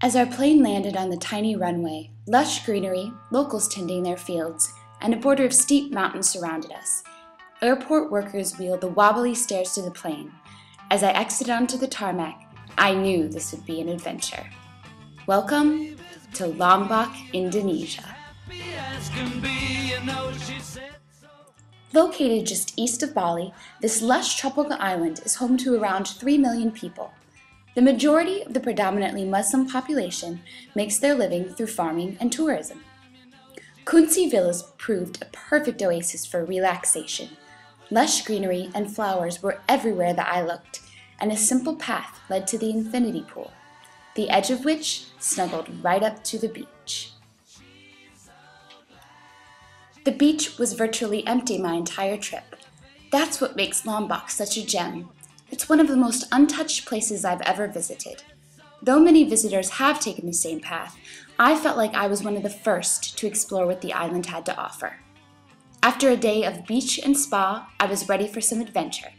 As our plane landed on the tiny runway, lush greenery, locals tending their fields, and a border of steep mountains surrounded us. Airport workers wheeled the wobbly stairs to the plane. As I exited onto the tarmac, I knew this would be an adventure. Welcome to Lombok, Indonesia. Located just east of Bali, this lush tropical island is home to around 3 million people. The majority of the predominantly Muslim population makes their living through farming and tourism. Kunci villas proved a perfect oasis for relaxation. Lush greenery and flowers were everywhere that I looked, and a simple path led to the infinity pool, the edge of which snuggled right up to the beach. The beach was virtually empty my entire trip. That's what makes Lombok such a gem. It's one of the most untouched places I've ever visited. Though many visitors have taken the same path, I felt like I was one of the first to explore what the island had to offer. After a day of beach and spa, I was ready for some adventure.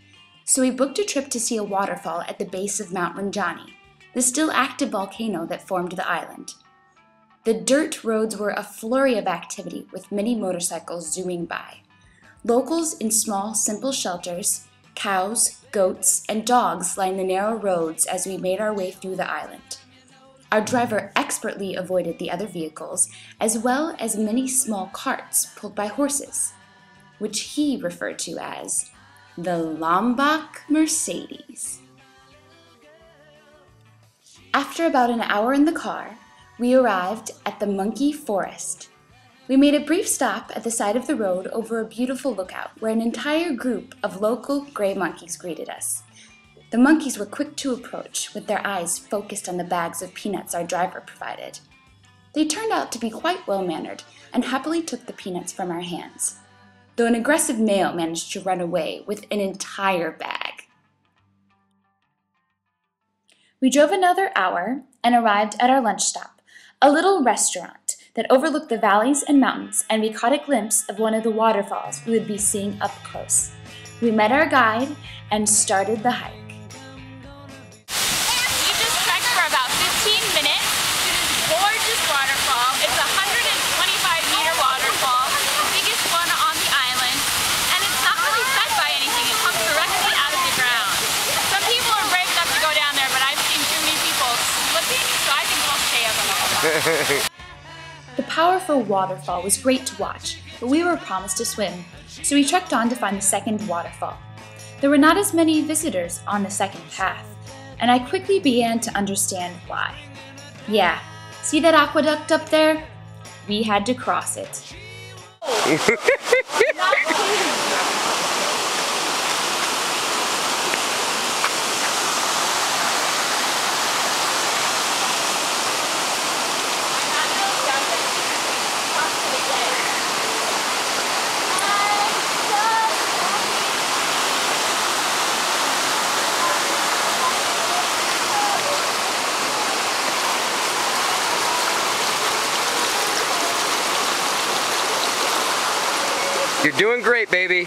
So we booked a trip to see a waterfall at the base of Mount Rinjani, the still active volcano that formed the island. The dirt roads were a flurry of activity with many motorcycles zooming by. Locals in small, simple shelters, cows, goats, and dogs lined the narrow roads as we made our way through the island. Our driver expertly avoided the other vehicles, as well as many small carts pulled by horses, which he referred to as the Lombok Mercedes. After about an hour in the car, we arrived at the monkey forest. We made a brief stop at the side of the road over a beautiful lookout where an entire group of local gray monkeys greeted us. The monkeys were quick to approach, with their eyes focused on the bags of peanuts our driver provided. They turned out to be quite well-mannered and happily took the peanuts from our hands, though an aggressive male managed to run away with an entire bag. We drove another hour and arrived at our lunch stop, a little restaurant that overlooked the valleys and mountains, and we caught a glimpse of one of the waterfalls we would be seeing up close. We met our guide and started the hike. We just trekked for about 15 minutes to this gorgeous waterfall. It's a 125-meter waterfall, the biggest one on the island, and it's not really fed by anything. It comes directly out of the ground. Some people are brave enough to go down there, but I've seen too many people slipping, so I think we'll stay up there. The powerful waterfall was great to watch, but we were promised to swim, so we trekked on to find the second waterfall. There were not as many visitors on the second path, and I quickly began to understand why. Yeah, see that aqueduct up there? We had to cross it. You're doing great, baby.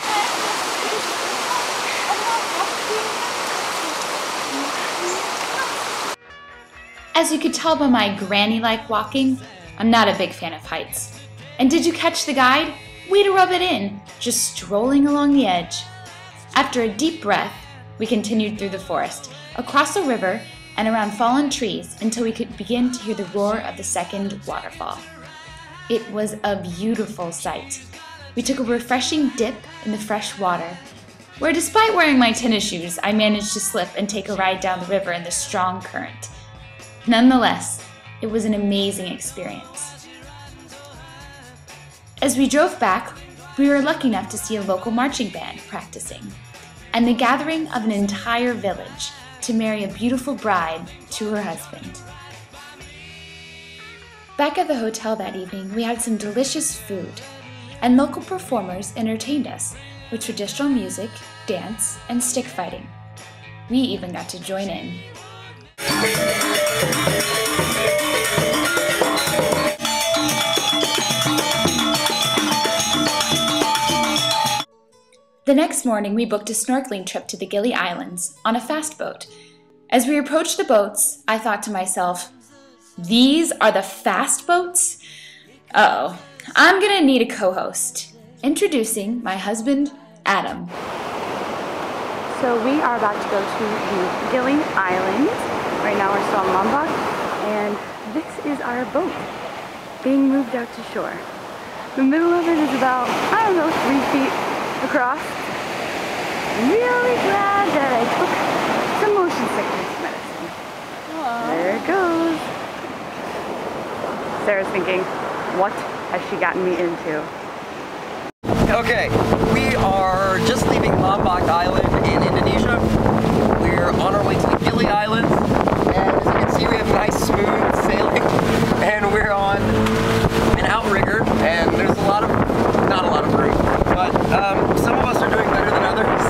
As you could tell by my granny-like walking, I'm not a big fan of heights. And did you catch the guide? Way to rub it in, just strolling along the edge. After a deep breath, we continued through the forest, across a river, and around fallen trees until we could begin to hear the roar of the second waterfall. It was a beautiful sight. We took a refreshing dip in the fresh water, where despite wearing my tennis shoes, I managed to slip and take a ride down the river in the strong current. Nonetheless, it was an amazing experience. As we drove back, we were lucky enough to see a local marching band practicing, and the gathering of an entire village to marry a beautiful bride to her husband. Back at the hotel that evening, we had some delicious food, and local performers entertained us with traditional music, dance, and stick fighting. We even got to join in. The next morning, we booked a snorkeling trip to the Gili Islands on a fast boat. As we approached the boats, I thought to myself, These are the fast boats? Uh-oh, I'm gonna need a co-host. Introducing my husband, Adam. So we are about to go to the Gili Islands. Right now we're still in Lombok, and this is our boat being moved out to shore. The middle of it is about, 3 feet across. I'm really glad that I took some motion sickness medicine. Aww. There it goes. Sarah's thinking, what has she gotten me into? Okay, we are just leaving Lombok Island in Indonesia. We're on our way to the Gili Islands, and as you can see, we have nice smooth sailing, and we're on an outrigger, and there's not a lot of room, but some of us are doing better than others.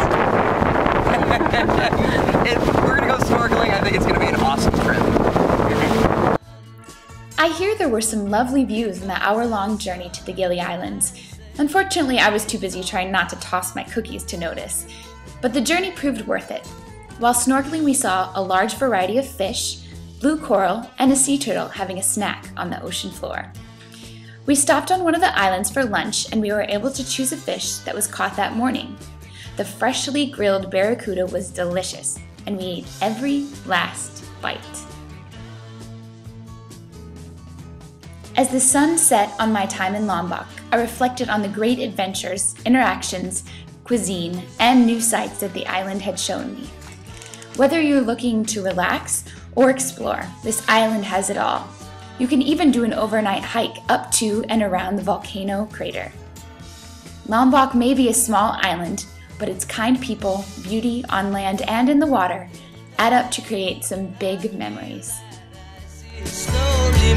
We're gonna go snorkeling. I think it's gonna be an awesome trip. I hear there were some lovely views in the hour-long journey to the Gili Islands. Unfortunately, I was too busy trying not to toss my cookies to notice, but the journey proved worth it. While snorkeling, we saw a large variety of fish, blue coral, and a sea turtle having a snack on the ocean floor. We stopped on one of the islands for lunch, and we were able to choose a fish that was caught that morning. The freshly grilled barracuda was delicious, and we ate every last bite. As the sun set on my time in Lombok, I reflected on the great adventures, interactions, cuisine, and new sights that the island had shown me. Whether you're looking to relax or explore, this island has it all. You can even do an overnight hike up to and around the volcano crater. Lombok may be a small island, but its kind people, beauty on land and in the water, add up to create some big memories. Slowly